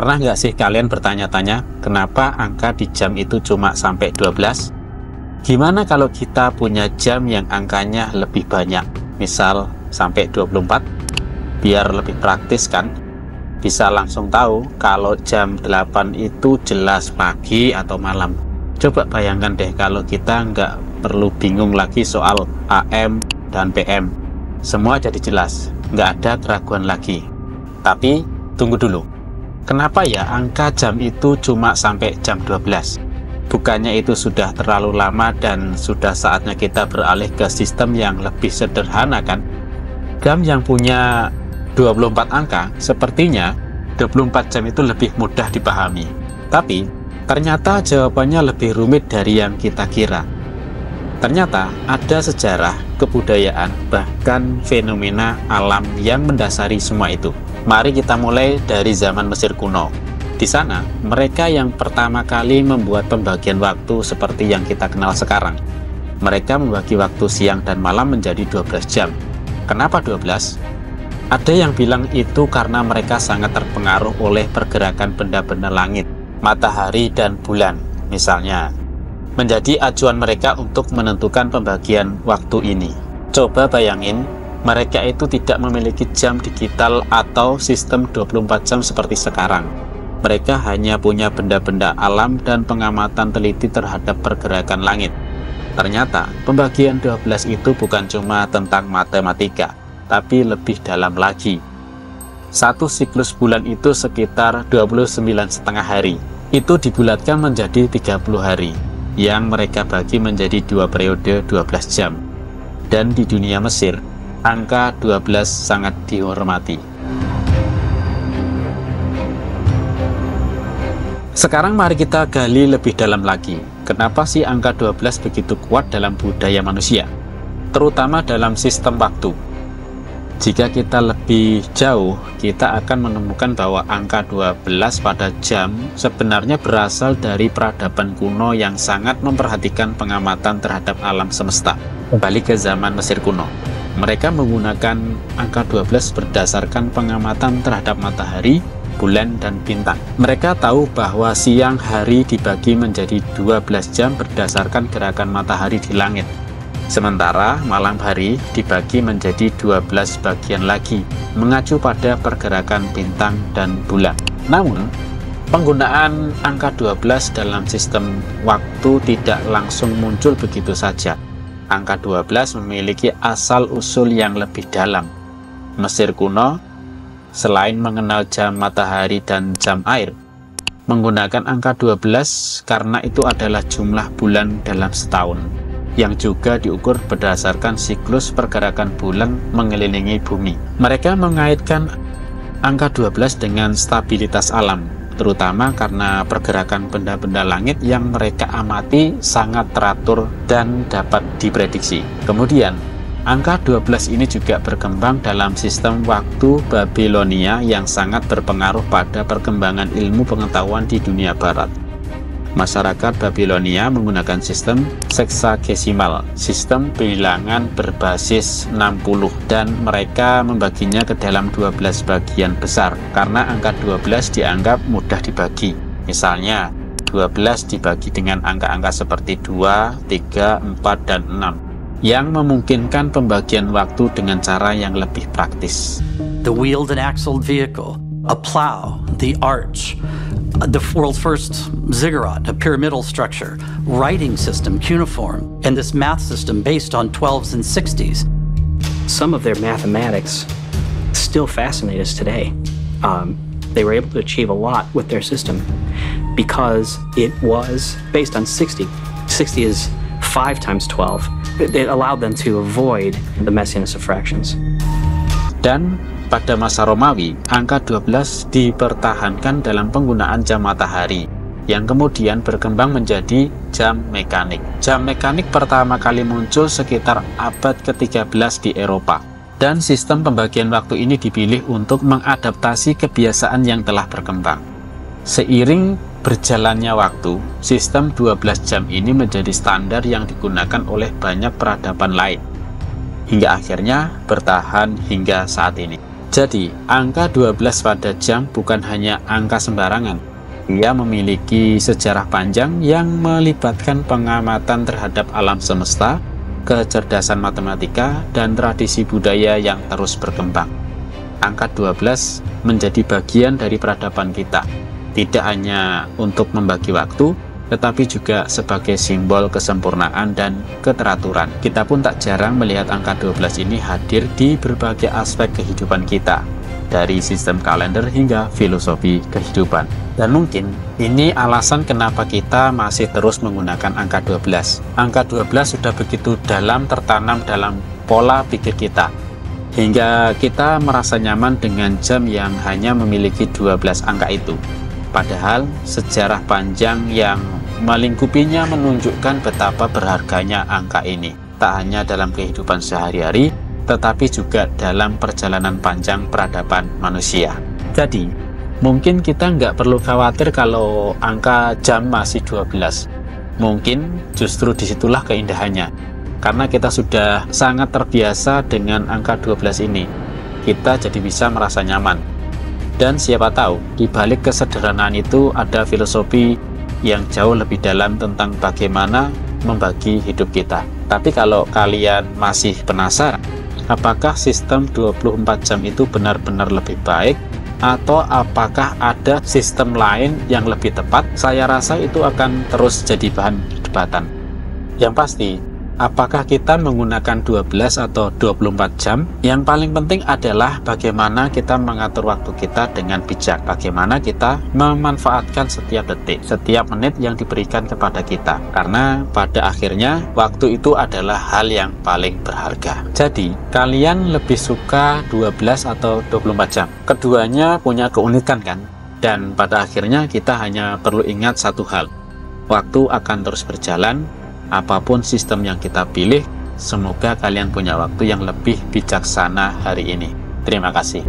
Pernah nggak sih kalian bertanya-tanya kenapa angka di jam itu cuma sampai 12? Gimana kalau kita punya jam yang angkanya lebih banyak, misal sampai 24? Biar lebih praktis kan? Bisa langsung tahu kalau jam 8 itu jelas pagi atau malam. Coba bayangkan deh kalau kita nggak perlu bingung lagi soal AM dan PM. Semua jadi jelas, nggak ada keraguan lagi. Tapi tunggu dulu, kenapa ya angka jam itu cuma sampai jam 12? Bukannya itu sudah terlalu lama dan sudah saatnya kita beralih ke sistem yang lebih sederhana kan? Jam yang punya 24 angka, sepertinya 24 jam itu lebih mudah dipahami. Tapi, ternyata jawabannya lebih rumit dari yang kita kira. Ternyata ada sejarah, kebudayaan, bahkan fenomena alam yang mendasari semua itu. Mari kita mulai dari zaman Mesir kuno. Di sana, mereka yang pertama kali membuat pembagian waktu seperti yang kita kenal sekarang. Mereka membagi waktu siang dan malam menjadi 12 jam. Kenapa 12? Ada yang bilang itu karena mereka sangat terpengaruh oleh pergerakan benda-benda langit, matahari dan bulan, misalnya. Menjadi acuan mereka untuk menentukan pembagian waktu ini. Coba bayangin, mereka itu tidak memiliki jam digital atau sistem 24 jam seperti sekarang. Mereka hanya punya benda-benda alam dan pengamatan teliti terhadap pergerakan langit. Ternyata, pembagian 12 itu bukan cuma tentang matematika, tapi lebih dalam lagi. Satu siklus bulan itu sekitar 29,5 hari. Itu dibulatkan menjadi 30 hari, yang mereka bagi menjadi 2 periode 12 jam. Dan di dunia Mesir, angka 12 sangat dihormati. Sekarang mari kita gali lebih dalam lagi. Kenapa sih angka 12 begitu kuat dalam budaya manusia? Terutama dalam sistem waktu. Jika kita lebih jauh, kita akan menemukan bahwa angka 12 pada jam sebenarnya berasal dari peradaban kuno yang sangat memperhatikan pengamatan terhadap alam semesta. Kembali ke zaman Mesir kuno. Mereka menggunakan angka 12 berdasarkan pengamatan terhadap matahari, bulan, dan bintang. Mereka tahu bahwa siang hari dibagi menjadi 12 jam berdasarkan gerakan matahari di langit. Sementara malam hari dibagi menjadi 12 bagian lagi, mengacu pada pergerakan bintang dan bulan. Namun, penggunaan angka 12 dalam sistem waktu tidak langsung muncul begitu saja. Angka 12 memiliki asal-usul yang lebih dalam. Mesir kuno, selain mengenal jam matahari dan jam air, menggunakan angka 12 karena itu adalah jumlah bulan dalam setahun, yang juga diukur berdasarkan siklus pergerakan bulan mengelilingi bumi. Mereka mengaitkan angka 12 dengan stabilitas alam, terutama karena pergerakan benda-benda langit yang mereka amati sangat teratur dan dapat diprediksi. Kemudian, angka 12 ini juga berkembang dalam sistem waktu Babilonia yang sangat berpengaruh pada perkembangan ilmu pengetahuan di dunia barat. Masyarakat Babilonia menggunakan sistem seksagesimal, sistem bilangan berbasis 60, dan mereka membaginya ke dalam 12 bagian besar karena angka 12 dianggap mudah dibagi. Misalnya, 12 dibagi dengan angka-angka seperti 2, 3, 4, dan 6, yang memungkinkan pembagian waktu dengan cara yang lebih praktis. The wheeled and axled vehicle, a plow, the arch, the world's first ziggurat, a pyramidal structure, writing system, cuneiform, and this math system based on 12s and 60s. Some of their mathematics still fascinate us today. They were able to achieve a lot with their system because it was based on 60. 60 is 5 times 12. It allowed them to avoid the messiness of fractions. Dan pada masa Romawi, angka 12 dipertahankan dalam penggunaan jam matahari, yang kemudian berkembang menjadi jam mekanik. Jam mekanik pertama kali muncul sekitar abad ke-13 di Eropa, dan sistem pembagian waktu ini dipilih untuk mengadaptasi kebiasaan yang telah berkembang. Seiring berjalannya waktu, sistem 12 jam ini menjadi standar yang digunakan oleh banyak peradaban lain, hingga akhirnya bertahan hingga saat ini. Jadi, angka 12 pada jam bukan hanya angka sembarangan. Ia memiliki sejarah panjang yang melibatkan pengamatan terhadap alam semesta, kecerdasan matematika, dan tradisi budaya yang terus berkembang. Angka 12 menjadi bagian dari peradaban kita, tidak hanya untuk membagi waktu, tetapi juga sebagai simbol kesempurnaan dan keteraturan. Kita pun tak jarang melihat angka 12 ini hadir di berbagai aspek kehidupan kita, dari sistem kalender hingga filosofi kehidupan. Dan mungkin ini alasan kenapa kita masih terus menggunakan angka 12. Angka 12 sudah begitu dalam tertanam dalam pola pikir kita, hingga kita merasa nyaman dengan jam yang hanya memiliki 12 angka itu. Padahal sejarah panjang yang melingkupinya menunjukkan betapa berharganya angka ini, tak hanya dalam kehidupan sehari-hari, tetapi juga dalam perjalanan panjang peradaban manusia. Jadi, mungkin kita nggak perlu khawatir kalau angka jam masih 12. Mungkin justru disitulah keindahannya, karena kita sudah sangat terbiasa dengan angka 12 ini. Kita jadi bisa merasa nyaman. Dan siapa tahu, di balik kesederhanaan itu ada filosofi yang jauh lebih dalam tentang bagaimana membagi hidup kita. Tapi kalau kalian masih penasaran, apakah sistem 24 jam itu benar-benar lebih baik, atau apakah ada sistem lain yang lebih tepat? Saya rasa itu akan terus jadi bahan perdebatan. Yang pasti, apakah kita menggunakan 12 atau 24 jam? Yang paling penting adalah bagaimana kita mengatur waktu kita dengan bijak, bagaimana kita memanfaatkan setiap detik, setiap menit yang diberikan kepada kita, karena pada akhirnya waktu itu adalah hal yang paling berharga. Jadi, kalian lebih suka 12 atau 24 jam? Keduanya punya keunikan kan? Dan pada akhirnya kita hanya perlu ingat satu hal, waktu akan terus berjalan. Apapun sistem yang kita pilih, semoga kalian punya waktu yang lebih bijaksana hari ini. Terima kasih.